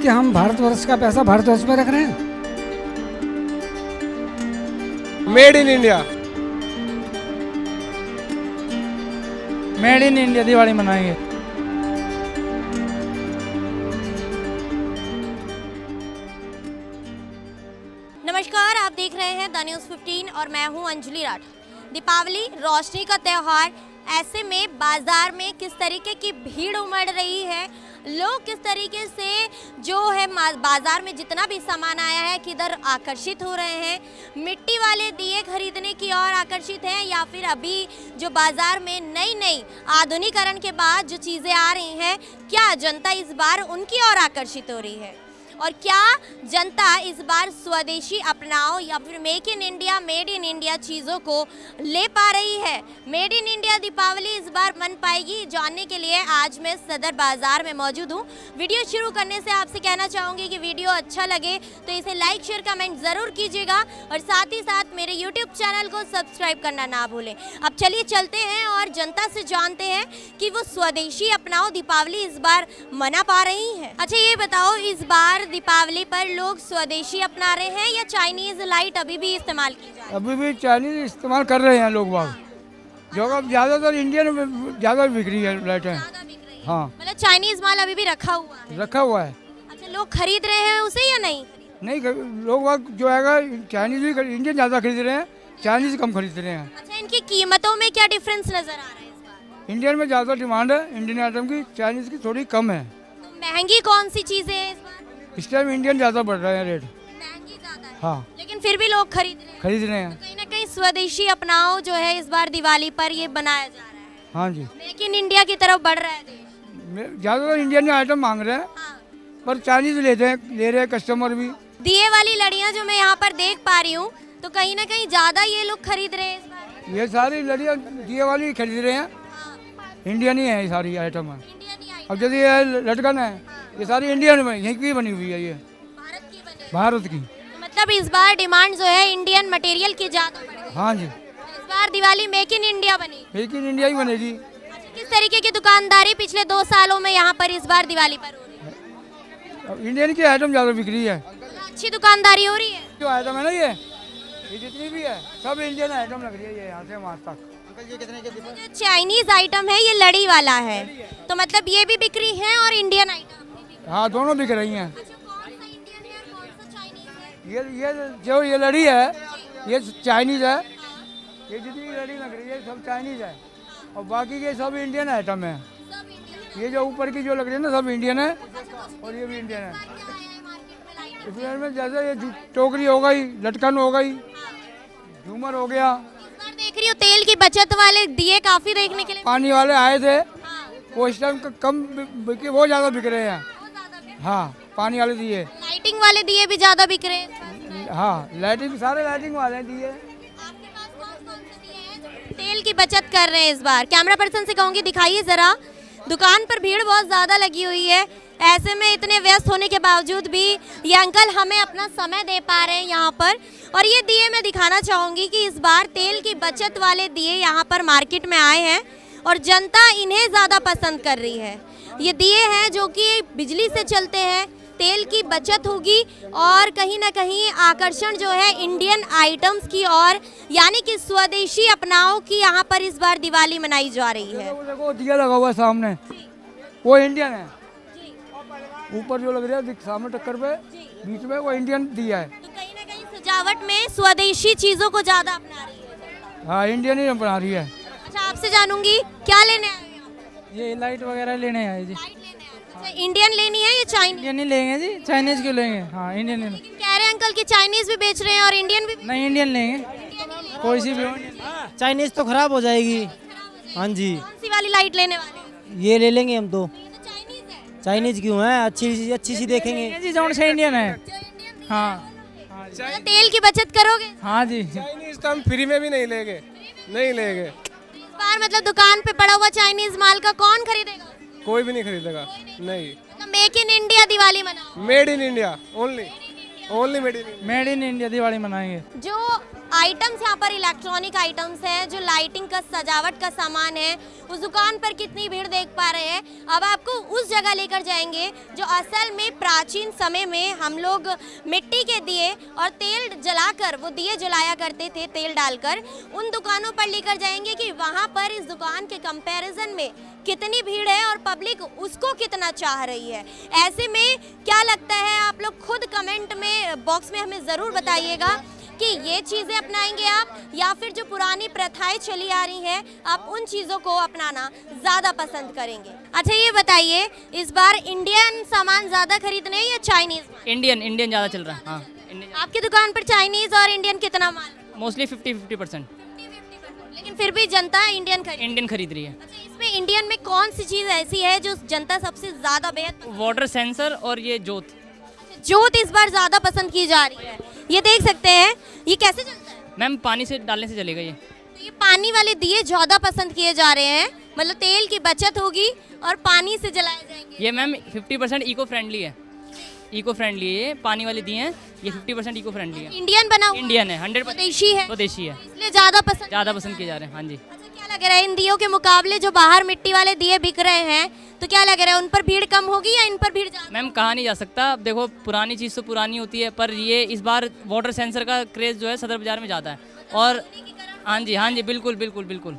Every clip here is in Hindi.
कि हम भारतवर्ष का पैसा भारतवर्ष में रख रहे हैं। Made in India. Made in India Diwali मनाएंगे। नमस्कार, आप देख रहे हैं द न्यूज़ 15 और मैं हूं अंजलि राठौर। दीपावली रोशनी का त्यौहार, ऐसे में बाजार में किस तरीके की भीड़ उमड़ रही है, लोग किस तरीके से जो है बाजार में जितना भी सामान आया है किधर आकर्षित हो रहे हैं, मिट्टी वाले दिए खरीदने की ओर आकर्षित हैं या फिर अभी जो बाजार में नई नई आधुनिकीकरण के बाद जो चीज़ें आ रही हैं, क्या जनता इस बार उनकी ओर आकर्षित हो रही है और क्या जनता इस बार स्वदेशी अपनाओ या फिर make in India, made in India चीज़ों को ले पा रही है। मेड इन इंडिया दीपावली इस बार मन पाएगी, जानने के लिए आज मैं सदर बाज़ार में मौजूद हूँ। वीडियो शुरू करने से आपसे कहना चाहूँगी कि वीडियो अच्छा लगे तो इसे लाइक शेयर कमेंट ज़रूर कीजिएगा और साथ ही साथ मेरे यूट्यूब चैनल को सब्सक्राइब करना ना भूलें। अब चलिए चलते हैं और जनता से जानते हैं कि वो स्वदेशी अपनाओ दीपावली इस बार मना पा रही हैं। अच्छा ये बताओ, इस बार दीपावली पर लोग स्वदेशी अपना रहे हैं या चाइनीज लाइट अभी भी इस्तेमाल की जा रही है? अभी भी चाइनीज इस्तेमाल कर रहे हैं लोग बाग, जो अब ज़्यादातर इंडियन में ज़्यादा बिक रही है लाइटें। ज़्यादा बिक रही है। हाँ, मतलब चाइनीज माल अभी भी रखा हुआ है। रखा हुआ है। अच्छा, लोग खरीद रहे हैं उसे या नहीं? नहीं, लोग बाग जो है चाइनीज भी इंडियन ज़्यादा खरीद रहे हैं, चाइनीज कम खरीद रहे हैं। अच्छा, इनकी कीमतों में क्या डिफरेंस नजर आ रहा है इस बार? इंडियन में ज़्यादा डिमांड है इंडियन आइटम की, चाइनीज की थोड़ी कम है। तो महंगी कौन सी चीजें हैं इस बार? इस टाइम इंडियन ज़्यादा बढ़ रहा है रेट। महंगी ज्यादा है। हाँ, लेकिन फिर भी लोग खरीद रहे हैं। खरीद रहे हैं। कहीं ना कहीं स्वदेशी अपनाओ जो है इस बार दिवाली पर ये बनाया जा रहा है, हाँ जी, मेक इन इंडिया की तरफ बढ़ रहा है देश। ज़्यादातर इंडियन आइटम मांग रहे हैं, हाँ। पर चाइनीज ले रहे हैं कस्टमर भी। दिए वाली लड़ियां जो मैं यहाँ पर देख पा रही हूँ, तो कहीं ना कहीं ज्यादा ये लोग खरीद रहे हैं इस बार। ये सारी लड़ियाँ दिए वाली खरीद रहे हैं, इंडियन ही है ये सारी आइटम है। इंडियन ही आई, अब जैसे ये लटकन है, ये सारी इंडियन में यहीं की बनी हुई है, ये भारत की बनी। भारत की। तो मतलब इस बार डिमांड जो है इंडियन मटेरियल की ज्यादा बढ़ी। हाँ जी, इस बार दिवाली मेक इन इंडिया बनी। मेक इन इंडिया ही बनेगी। किस तरीके की दुकानदारी पिछले 2 सालों में यहाँ पर इस बार दिवाली पर हो रही है? अब इंडियन की आइटम ज़्यादा बिक रही है। अच्छी दुकानदारी हो रही है। जो आइटम है ना, ये जितनी भी है सब इंडियन आइटम लग रही है, ये यहाँ से वहाँ तक। जो चाइनीज आइटम है ये लड़ी वाला है, तो मतलब ये भी बिक्री है और इंडियन आइटम। हाँ, दोनों बिक रही हैं। अच्छा, कौन सा इंडियन है और कौन सा चाइनीज है? ये जो ये लड़ी है ये चाइनीज है, ये जितनी लड़ी लग रही है सब चाइनीज है और बाकी ये सब इंडियन आइटम है। सब इंडियन। ये जो ऊपर की जो लग रही है ना सब इंडियन है और ये भी इंडियन है। क्या आया है मार्केट में लाइट? इसमें में जैसे ये टोकरी हो गई, लटकन हो गई, झूमर हो गया। इस बार देख रही हूँ तेल की बचत वाले दिए काफी देखने के लिए। पानी वाले आए थे, हाँ, वो इस टाइम कम बिके, वो ज़्यादा बिक रहे हैं। बहुत ज्यादा बिक- हाँ, पानी वाले दिए। लाइटिंग वाले दिए भी ज्यादा बिक रहे हैं इस बार। हाँ, लाइटिंग सारे लाइटिंग वाले दिए। आपके पास कौन से दिए हैं जो तेल की बचत कर रहे हैं इस बार? कैमरा पर्सन से कहूँगी दिखाइए जरा। दुकान पर भीड़ बहुत ज़्यादा लगी हुई है, ऐसे में इतने व्यस्त होने के बावजूद भी ये अंकल हमें अपना समय दे पा रहे हैं यहाँ पर। और ये दिए मैं दिखाना चाहूँगी कि इस बार तेल की बचत वाले दिए यहाँ पर मार्केट में आए हैं और जनता इन्हें ज़्यादा पसंद कर रही है। ये दिए हैं जो कि बिजली से चलते हैं, तेल की बचत होगी और कहीं ना कहीं आकर्षण जो है इंडियन आइटम्स की और यानी कि स्वदेशी अपनाओ की यहाँ पर इस बार दिवाली मनाई जा रही है। वो देखो दिया लगा हुआ है सामने, वो इंडियन है। ऊपर जो लग रहा है सामने टक्कर पे बीच में, वो इंडियन दिया है। तो कहीं ना कहीं सजावट में स्वदेशी चीजों को ज्यादा अपना रही है। हाँ, इंडियन ही बना रही है। अच्छा, आपसे जानूंगी क्या लेने आए हो यहाँ पर? ये लाइट वगैरह लेने आए जी। लाइट लेने आए हो। अच्छा, इंडियन लेनी है या चाइनीज? इंडियन ही लेंगे जी, चाइनीज क्यों लेंगे? हाँ, इंडियन ही। लेकिन कह रहे हैं अंकल कि चाइनीज भी बेच रहे हैं और इंडियन भी। नहीं, इंडियन लेंगे, कोई सी भी हो। चाइनीज तो खराब हो जाएगी। हाँ जी, कौन सी वाली लाइट लेने वाले हैं? ये ले लेंगे हम तो। ये तो चाइनीज है। चाइनीज क्यों है, अच्छी सी देखेंगे। जी, जौन से इंडियन है। जो इंडियन भी हाँ है। तेल की बचत करोगे? हाँ जी। चाइनीज तो हम फ्री में भी नहीं लेंगे, नहीं लेंगे। इस बार मतलब दुकान पे पड़ा हुआ चाइनीज माल का कौन खरीदेगा? कोई भी नहीं खरीदेगा, नहीं। मतलब मेक इन इंडिया दिवाली मनाओ। Made in India only, only made in India. Made in India Diwali मनाएंगे। जो आइटम्स यहाँ पर इलेक्ट्रॉनिक आइटम्स हैं, जो लाइटिंग का सजावट का सामान है, उस दुकान पर कितनी भीड़ देख पा रहे हैं। अब आपको उस जगह लेकर जाएंगे जो असल में प्राचीन समय में हम लोग मिट्टी के दिए और तेल जलाकर, वो दिए जलाया करते थे तेल डालकर, उन दुकानों पर लेकर जाएंगे कि वहाँ पर इस दुकान के कंपैरिजन में कितनी भीड़ है और पब्लिक उसको कितना चाह रही है। ऐसे में क्या लगता है, आप लोग खुद कमेंट में बॉक्स में हमें ज़रूर बताइएगा कि ये चीज़ें अपनाएंगे आप या फिर जो पुरानी प्रथाएं चली आ रही हैं आप उन चीज़ों को अपनाना ज़्यादा पसंद करेंगे। अच्छा ये बताइए, इस बार इंडियन सामान ज़्यादा खरीदने या चाइनीज़? इंडियन ज़्यादा चल रहा है। हाँ, इंडियन आपकी दुकान पर चाइनीज़ और इंडियन कितना माल? मोस्टली 50-50%। लेकिन फिर भी जनता इंडियन इंडियन खरीद रही है। अच्छा, इसमें इंडियन में कौन सी चीज़ ऐसी है जो जनता सबसे ज़्यादा बेहद वाटर सेंसर और ये जोत। जोत इस बार ज़्यादा पसंद की जा रही है। ये देख सकते हैं, ये कैसे चलता है? मैम पानी से डालने से चलेगा ये। तो ये पानी वाले दिए ज़्यादा पसंद किए जा रहे हैं, मतलब तेल की बचत होगी और पानी से जलाए जाएंगे। ये मैम 50% इको फ्रेंडली है। इको फ्रेंडली है ये पानी वाले दिए हैं, ये 50% इको फ्रेंडली है। इंडियन बना हुआ, इंडियन है, 100% स्वदेशी है, स्वदेशी है, इसलिए ज़्यादा पसंद किए जा रहे हैं। हाँ जी। अच्छा, क्या लग रहा है इन दियों के मुकाबले जो बाहर मिट्टी वाले दिए बिक रहे हैं, तो क्या लग रहा है उन पर भीड़ कम होगी या इन पर भीड़ ज़्यादा? मैम कहा नहीं जा सकता, अब देखो पुरानी चीज़ तो पुरानी होती है, पर ये इस बार वाटर सेंसर का क्रेज़ जो है सदर बाजार में ज़्यादा है। और हाँ जी, बिल्कुल 100%।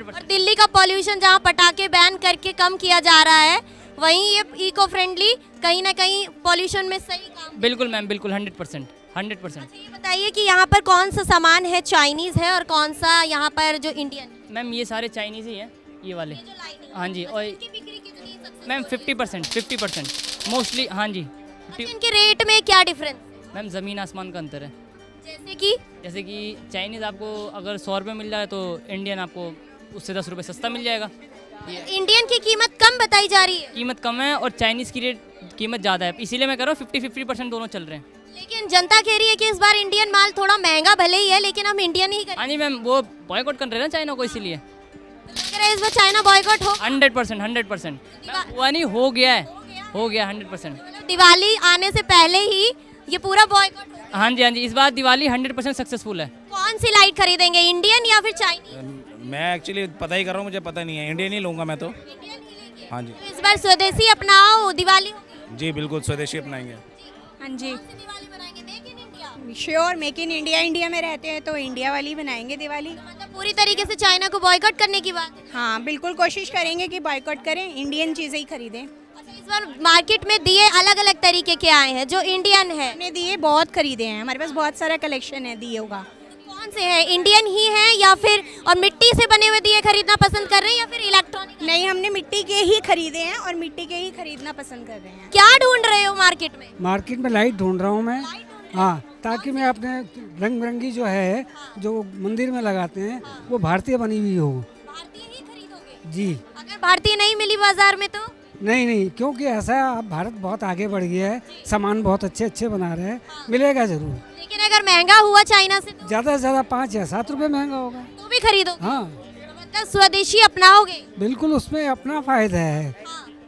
और दिल्ली का पॉल्यूशन जहाँ पटाखे बैन करके कम किया जा रहा है, वहीं ये इको फ्रेंडली कहीं ना कहीं पॉल्यूशन में सही काम। बिल्कुल मैम, बिल्कुल 100%। ये बताइए कि यहाँ पर कौन सा सामान है चाइनीज़ है और कौन सा यहाँ पर जो इंडियन है? मैम ये सारे चाइनीज़ ही हैं, ये वाले। हाँ जी, और इनकी बिक्री कितनी है सबसे? Ma'am 50% mostly. हाँ जी। इनके रेट में क्या डिफरेंस? मैम ज़मीन आसमान का अंतर है। जैसे कि चाइनीज़ आपको अगर 100 रुपये मिल जाए तो इंडियन आपको उससे 10 रुपये सस्ता मिल जाएगा। इंडियन की कीमत कम बताई जा रही है, कीमत कम है और चाइनीज़ की कीमत ज़्यादा है, इसीलिए मैं कह रहा हूँ 50-50% दोनों चल रहे हैं। लेकिन जनता कह रही है कि इस बार इंडियन माल थोड़ा महंगा भले ही है लेकिन हम इंडियन ही करें। हाँ जी मैम, वो बॉयकॉट कर रहे हैं ना चाइना को, इसीलिए लग रहा है इस बार चाइना बॉयकॉट हो। 100%। हुआ नहीं, हो गया 100%। दिवाली आने से पहले ही ये पूरा बॉयकॉट हो। हाँ जी, इस बार दिवाली 100% सक्सेसफुल है। कौन सी लाइट खरीदेंगे, इंडियन या फिर चाइनीज? मैं एक्चुअली पता ही कर रहा हूँ, मुझे पता नहीं है, इंडियन ही लूँगा मैं तो। हाँ जी। तो इस बार स्वदेशी अपनाओ, दिवाली होगी। जी बिल्कुल, स्वदेशी अपनाएंगे। हाँ जी, कौन सी दिवाली बनाएंगे? Make in India? Sure, make in India. India में रहते हैं तो इंडिया वाली बनाएंगे दिवाली। मतलब पूरी तरीके से चाइना को बॉयकॉट करने की बात है। हाँ बिल्कुल, कोशिश करेंगे कि बॉयकॉट करें, इंडियन चीज़ें ही खरीदें। अच्छा, इस बार मार्केट में दिए अलग अलग तरीके के आए हैं जो इंडियन है। हमने दिए बहुत खरीदे हैं, हमारे पास बहुत सारा कलेक्शन है दियों का। कौन से हैं, इंडियन ही हैं या फिर और मिट्टी से बने हुए दिए खरीदना पसंद कर रहे हैं या फिर इलेक्ट्रॉनिक? नहीं, हमने मिट्टी के ही खरीदे हैं और मिट्टी के ही खरीदना पसंद कर रहे हैं। क्या ढूंढ रहे हो मार्केट में? मार्केट में लाइट ढूंढ रहा हूँ मैं। हाँ, ताकि मैं अपने रंग बिरंगी जो है जो मंदिर में लगाते हैं वो भारतीय बनी हुई हो। भारतीय ही खरीदोगे? जी। अगर भारतीय नहीं मिली बाजार में तो? नहीं, क्योंकि ऐसा है, अब भारत बहुत आगे बढ़ गया है, सामान बहुत अच्छे बना रहे हैं, मिलेगा जरूर। लेकिन अगर महंगा हुआ चाइना से तो? ज़्यादा से ज़्यादा 5 या 7 रुपये महंगा होगा तो भी खरीदोगे? हाँ मतलब स्वदेशी अपनाओगे? बिल्कुल, उसमें अपना फायदा है,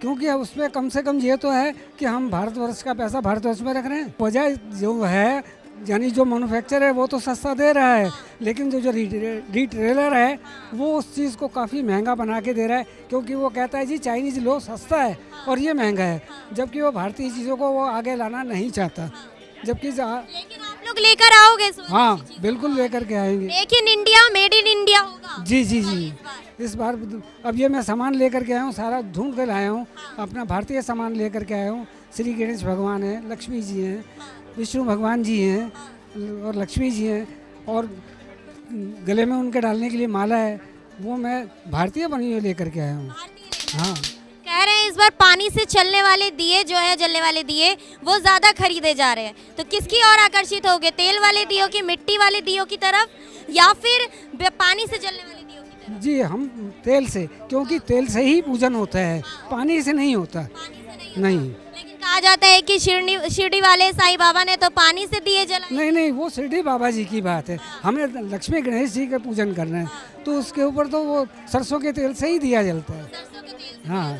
क्योंकि अब उसमें कम से कम ये तो है कि हम भारतवर्ष का पैसा भारतवर्ष में रख रहे हैं। वजह जो है, यानी जो मैन्युफैक्चर है वो तो सस्ता दे रहा है, लेकिन जो रिटेलर है वो उस चीज़ को काफ़ी महंगा बना के दे रहा है, क्योंकि वो कहता है जी चाइनीज़ लो सस्ता है और ये महंगा है, जबकि वो भारतीय चीज़ों को वो आगे लाना नहीं चाहता। जबकि लेकिन आप लोग लेकर आओगे? हाँ बिल्कुल लेकर के आएंगे। Make in India, made in India होगा। जी। इस बार अब ये मैं सामान लेकर के आया हूँ, सारा ढूंढ कर लाया हूँ, अपना भारतीय सामान लेकर के आया हूँ। श्री गणेश भगवान हैं, लक्ष्मी जी हैं, विष्णु भगवान जी हैं और लक्ष्मी जी हैं, और गले में उनके डालने के लिए माला है, वो मैं भारतीय बनी हुई लेकर के आया हूँ। हाँ, कह रहे हैं इस बार पानी से चलने वाले दिए जो है, जलने वाले दिए वो ज़्यादा खरीदे जा रहे हैं, तो किसकी ओर आकर्षित होगे, तेल वाले दियों की, मिट्टी वाले दियों की तरफ या फिर पानी से जलने वाले दियों की तरफ? जी हम तेल से, क्योंकि तेल से ही पूजन होता है, पानी से नहीं होता। नहीं, लेकिन कहा जाता है कि शिरडी वाले साईं बाबा ने तो पानी से दिए जलाए। नहीं, वो शिरडी बाबा जी की बात है, हमें लक्ष्मी गणेश जी का पूजन करना है, तो उसके ऊपर तो वो सरसों के तेल से ही दिया जलता है। हाँ।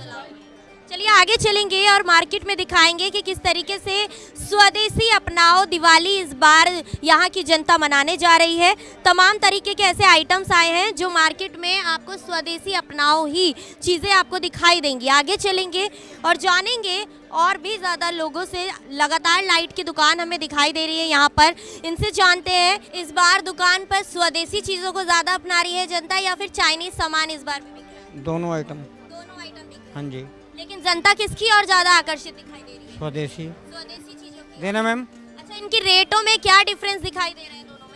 चलिए आगे चलेंगे और मार्केट में दिखाएंगे कि किस तरीके से स्वदेशी अपनाओ दिवाली इस बार यहाँ की जनता मनाने जा रही है। तमाम तरीके के ऐसे आइटम्स आए हैं जो मार्केट में आपको स्वदेशी अपनाओ ही चीज़ें आपको दिखाई देंगी। आगे चलेंगे और जानेंगे और भी ज़्यादा लोगों से। लगातार लाइट की दुकान हमें दिखाई दे रही है यहाँ पर, इनसे जानते हैं इस बार दुकान पर स्वदेशी चीज़ों को ज़्यादा अपना रही है जनता या फिर चाइनीज़ सामान इस बार बिक रहा है? दोनों आइटम। दोनों आइटम बिक रहे हैं। हाँ जी। लेकिन जनता किसकी और ज़्यादा आकर्षित दिखाई दे रही है? स्वदेशी स्वदेशी चीज़ों की। देना मैम। अच्छा, इनकी रेटों में क्या डिफरेंस दिखाई दे रहे हैं दोनों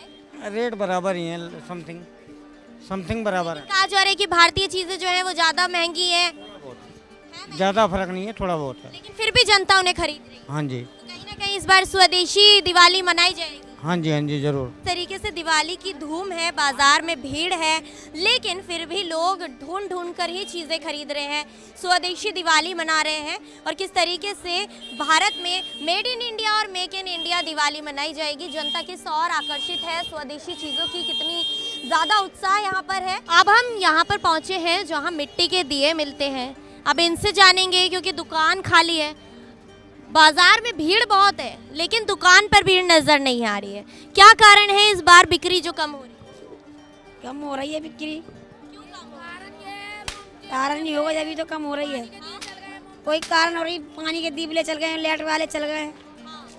में? रेट बराबर ही है, समथिंग बराबर है। कहा जा रहा है कि भारतीय चीज़ें जो है वो ज़्यादा महंगी है, ज़्यादा फर्क नहीं है, थोड़ा बहुत है। लेकिन फिर भी जनता उन्हें खरीद रही है। हाँ जी। तो कहीं ना कहीं इस बार स्वदेशी दिवाली मनाई जाएगी। हाँ जी ज़रूर। इस तरीके से दिवाली की धूम है, बाजार में भीड़ है, लेकिन फिर भी लोग ढूंढ ढूंढ कर ही चीज़ें खरीद रहे हैं, स्वदेशी दिवाली मना रहे हैं। और किस तरीके से भारत में मेड इन इंडिया और मेक इन इंडिया दिवाली मनाई जाएगी, जनता किस और आकर्षित है, स्वदेशी चीज़ों की कितनी ज़्यादा उत्साह यहाँ पर है। अब हम यहाँ पर पहुँचे हैं जहाँ मिट्टी के दिए मिलते हैं। अब इनसे जानेंगे क्योंकि दुकान खाली है, बाजार में भीड़ बहुत है लेकिन दुकान पर भीड़ नजर नहीं आ रही है। क्या कारण है इस बार बिक्री जो कम हो रही है? कम हो रही है बिक्री। कारण नहीं होगा जब तो कम हो रही है। कोई कारण हो रही, पानी के दीपले चल गए, लाइट वाले चल गए,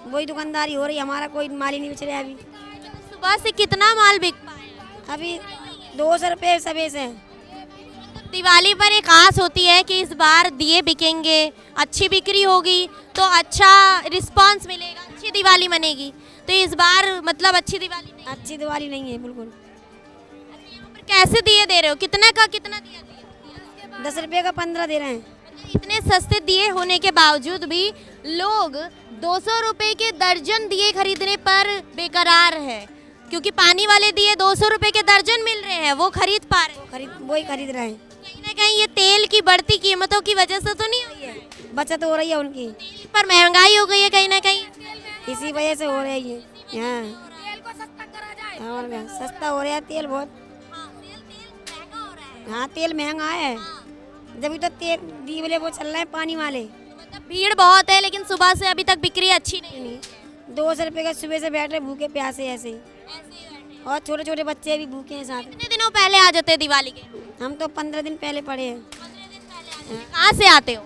वही दुकानदारी हो रही। हमारा कोई माल ही नहीं बेच रहा है अभी। सुबह से कितना माल बिक पाया? अभी 200 रुपये सबे से। दिवाली पर एक आस होती है कि इस बार दिए बिकेंगे, अच्छी बिक्री होगी तो अच्छा रिस्पांस मिलेगा, अच्छी दिवाली मनेगी। तो इस बार मतलब अच्छी दिवाली नहीं, अच्छी दिवाली नहीं है बिल्कुल। पर कैसे दिए दे रहे हो? कितने का कितना दिया दिए? 10 रुपये का 15 दे रहे हैं। इतने सस्ते दिए होने के बावजूद भी लोग 200 रुपए के दर्जन दिए खरीदने पर बेकरार है, क्योंकि पानी वाले दिए 200 रुपए के दर्जन मिल रहे हैं, वो खरीद पा रहे हैं। वही खरीद रहे हैं। कहीं ना कहीं ये तेल की बढ़ती कीमतों की वजह से तो नहीं हुई है? बचत हो रही है उनकी, पर महंगाई हो गई है कहीं ना कहीं, इसी वजह से हो रही है। हाँ, और क्या, सस्ता हो रहा है तेल बहुत। हाँ, तेल महंगा है, जब तो तेल दीवले वो चल रहे हैं पानी वाले। मतलब भीड़ बहुत है लेकिन सुबह से अभी तक बिक्री अच्छी नहीं हुई। 200 रुपये का सुबह से बैठ रहे भूखे प्यासे ऐसे ही। और छोटे छोटे बच्चे भी भूखे हैं साथ। कितने दिनों पहले आ जाते हैं दिवाली के? हम तो 15 दिन पहले पड़े हैं। कहाँ से आते हो?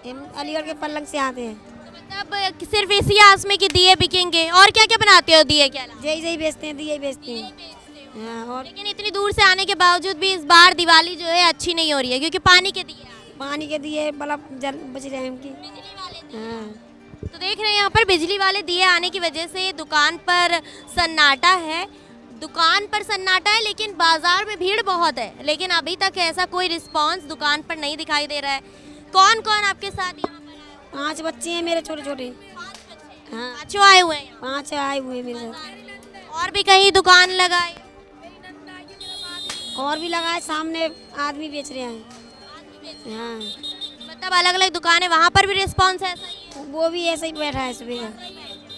हम अलीगढ़ के पल्लंग से आते हैं। मतलब सिर्फ इसी आस में कि दिए बिकेंगे, और क्या क्या बनाते हो दिए के अलावा? यही बेचते हैं, दिए बेचते हैं। हाँ, और लेकिन इतनी दूर से आने के बावजूद भी इस बार दिवाली जो है अच्छी नहीं हो रही है, क्योंकि पानी के दिए पानी के दिए बल्ब जल बच रहे हैं उनकी। हाँ, तो देख रहे हैं यहाँ पर बिजली वाले दिए आने की वजह से दुकान पर सन्नाटा है। दुकान पर सन्नाटा है लेकिन बाजार में भीड़ बहुत है, लेकिन अभी तक ऐसा कोई रिस्पांस दुकान पर नहीं दिखाई दे रहा है। कौन कौन आपके साथ यहाँ पर आया? 5 बच्चे हैं मेरे छोटे छोटे। हाँ, 5 आए हुए हैं। 5 आए हुए हैं मेरे साथ। और भी कहीं दुकान लगाए? और भी लगाए, सामने आदमी बेच रहे हैं। हाँ, मतलब अलग अलग दुकानें, वहाँ पर भी रिस्पांस ऐसा ही है? वो भी ऐसे ही बैठा है सुबह का।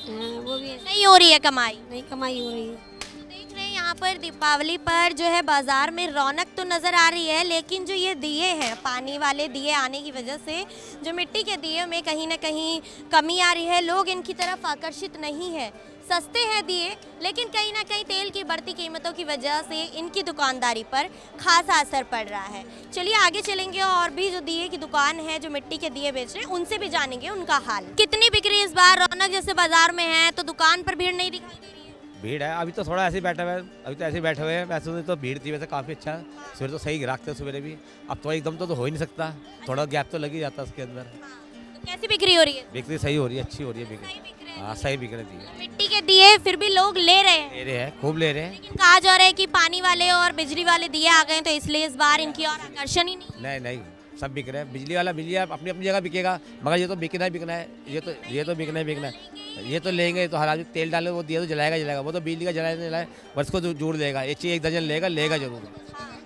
हाँ, वो भी नहीं हो रही है कमाई? नहीं कमाई हो रही है। देख रहे हैं यहाँ पर दीपावली पर जो है बाजार में रौनक तो नज़र आ रही है, लेकिन जो ये दिए हैं, पानी वाले दिए आने की वजह से जो मिट्टी के दिए में कहीं ना कहीं कमी आ रही है। लोग इनकी तरफ आकर्षित नहीं है। सस्ते हैं दिए, लेकिन कहीं ना कहीं तेल की बढ़ती कीमतों की वजह से इनकी दुकानदारी पर खासा असर पड़ रहा है। चलिए आगे चलेंगे और भी जो दिए की दुकान है, जो मिट्टी के दिए बेच रहे हैं, उनसे भी जानेंगे उनका हाल। कितनी बिक्री इस बार? रौनक जैसे बाजार में है तो दुकान पर भीड़ नहीं दिखाई दे रही है? भीड़ है, अभी तो थोड़ा ऐसे ही बैठा हुआ है, अभी तो ऐसे ही बैठे हुए हैं। वैसे तो भीड़ थी, वैसे काफ़ी अच्छा सवेरे तो सही ग्राहक थे सवेरे भी। अब तो एकदम तो हो ही नहीं सकता, थोड़ा गैप तो लग ही जाता है उसके अंदर। तो कैसी बिक्री हो रही है? बिक्री सही हो रही है, अच्छी हो रही है बिक्री। हाँ, सही बिक रही है। मिट्टी के दिए फिर भी लोग ले रहे हैं, ले रहे हैं, खूब ले रहे हैं। लेकिन कहा जा रहा है कि पानी वाले और बिजली वाले दिए आ गए तो इसलिए इस बार इनकी और आकर्षण ही नहीं। नहीं, सब बिक रहे हैं। बिजली वाला अपनी अपनी जगह बिकेगा, मगर ये तो बिकना ही बिकना है। ये तो बिकना ही बिकना है। ये तो लेंगे तो हर आदमी तेल डाले, वो दिया तो जलाएगा। वो तो बिजली का जलाए बस को जोड़ देगा। एक चीज़ 1 दर्जन लेगा जरूर,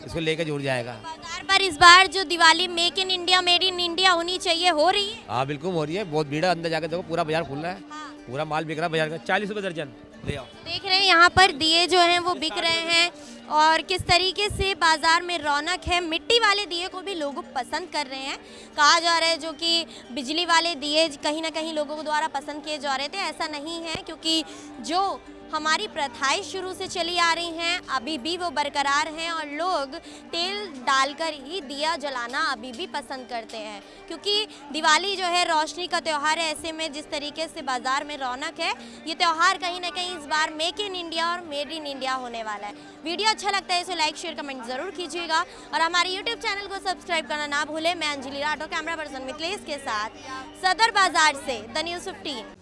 इसको लेकर जुड़ जाएगा। बाजार पर इस बार जो Diwali make in India, made in India होनी चाहिए, हो रही है? हाँ, बिल्कुल हो रही है। बहुत भीड़ है, अंदर जाकर देखो, पूरा बाजार खुल रहा है, पूरा माल बिक रहा है बाजार का। 40 रुपये दर्जन ले आओ। देख रहे हैं यहाँ पर दिए जो हैं वो बिक रहे हैं और किस तरीके से बाज़ार में रौनक है। मिट्टी वाले दिए को भी लोग पसंद कर रहे हैं। कहा जा रहा है जो कि बिजली वाले दिए कहीं ना कहीं लोगों के द्वारा पसंद किए जा रहे थे, ऐसा नहीं है, क्योंकि जो हमारी प्रथाएं शुरू से चली आ रही हैं अभी भी वो बरकरार हैं और लोग तेल डालकर ही दिया जलाना अभी भी पसंद करते हैं, क्योंकि दिवाली जो है रोशनी का त्यौहार है। ऐसे में जिस तरीके से बाज़ार में रौनक है, ये त्यौहार कहीं ना कहीं इस बार मेक इन इंडिया और मेड इन इंडिया होने वाला है। वीडियो अच्छा लगता है तो लाइक शेयर कमेंट ज़रूर कीजिएगा और हमारे यूट्यूब चैनल को सब्सक्राइब करना ना भूलें। मैं अंजलि राठौर, कैमरा पर्सन मिथिलेश के साथ, सदर बाज़ार से द न्यूज़ 15।